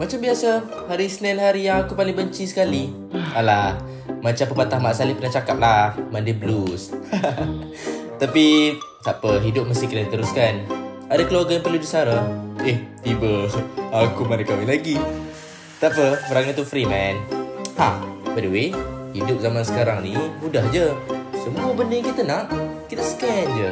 Macam biasa, hari Isnin hari yang aku paling benci sekali. Alah, macam pepatah Mak Saleh pernah cakap lah, Monday Blues. Tapi, tak apa, hidup mesti kena teruskan. Ada keluarga yang perlu disara. Tiba, aku mana kahwin lagi. Tak apa, perangai tu free man. By the way, hidup zaman sekarang ni mudah je. Semua benda yang kita nak, kita scan je.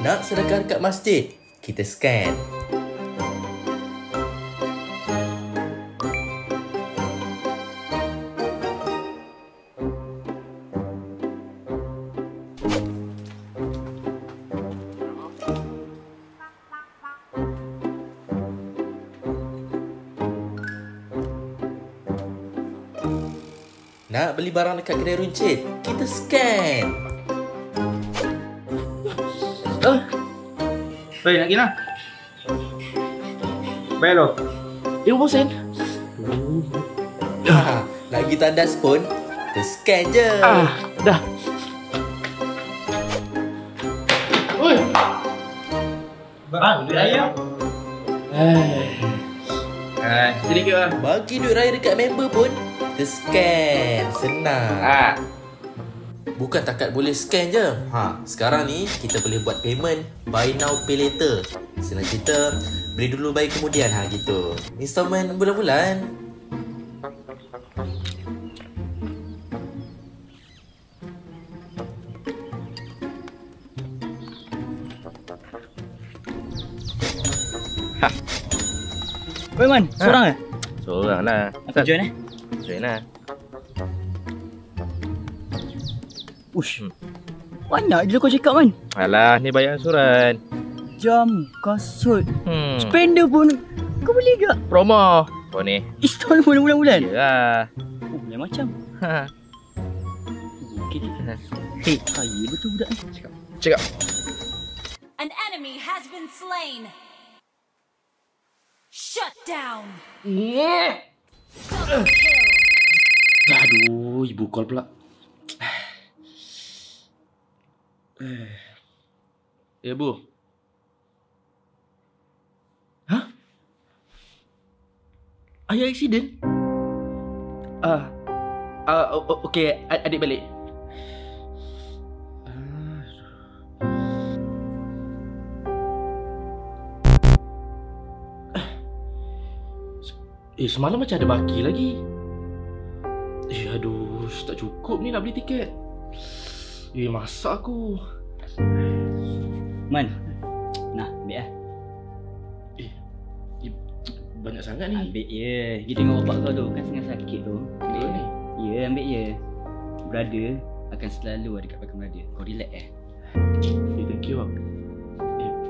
Nak sedekah dekat masjid, kita scan. Nak beli barang dekat kedai runcit, kita scan. Hei, nak pergi nak? Bayar lo. 50 sen. Nak pergi tandas pun, kita scan je. Dah. Oi. Bang, duit ayam. Sedikit lah. Bagi duit raya dekat member pun, kita scan. Senang. Bukan takat boleh scan je. Sekarang ni kita boleh buat payment buy now pay later. Senang cerita, beli dulu bayar kemudian gitu. Installment bulan-bulan. Oi Man, seorang ke? Seorang lah. Aku join Join lah. Ush. Banyak je kau cakap Man. Alah, ni bayar ansuran. Jam, kasut, spender pun kau beli ke? Promo. Kau ni. Install pun bulan-bulan? Yalah. Lain macam. Okey. Kaya betul budak ni. Cakap. An enemy has been slain. Shut down. Double kill. Aduh, ibu call pula. Ya, Bu. Ayah accident? Okey, adik balik. Semalam macam ada baki lagi. Aduh, tak cukup ni nak beli tiket. Masak aku. Man, nah ambil lah. Banyak sangat ni. Ambil je. Pergi tengok bapak kau tu, kan tengah sakit tu. Ambil ni. Ya, ambil je. Brother akan selalu ada kat belakang brother. Kau relax Thank you bang.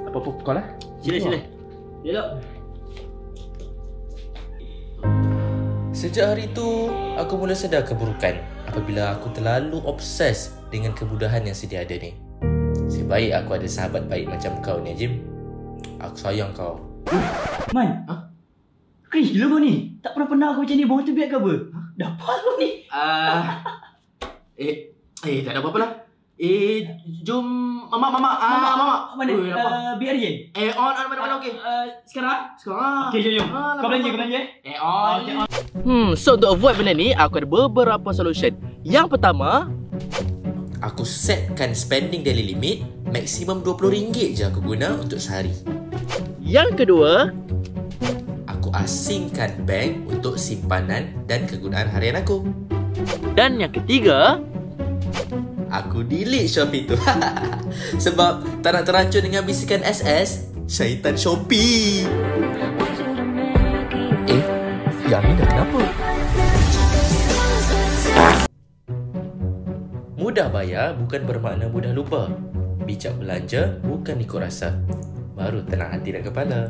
Apa-apa call lah. Sila. Elok. Sejak hari itu, aku mula sedar keburukan apabila aku terlalu obses dengan kemudahan yang sedia ada ni. Sebaik aku ada sahabat baik macam kau ni, Jim. Aku sayang kau. Man, cringe gila kau ni. Tak pernah aku macam ni, bawa terbiak ke apa? Dah pas kau ni. Tak ada apa-apa lah. Jom Mama. Mana? Biar je. Mana okey. Sekarang? Sekarang. Okey, jom. Kau belanja. So untuk avoid benda ni, aku ada beberapa solution. Yang pertama, Aku setkan spending daily limit maksimum RM20 je aku guna untuk sehari. yang kedua, Aku asingkan bank untuk simpanan dan kegunaan harian aku. dan yang ketiga, Aku delete Shopee tu. Sebab tak nak terancun dengan bisikan SS Syaitan Shopee. Yang ni dah kenapa? Mudah bayar bukan bermakna mudah lupa. Bijak belanja bukan ikut rasa. Baru tenang hati dan kepala.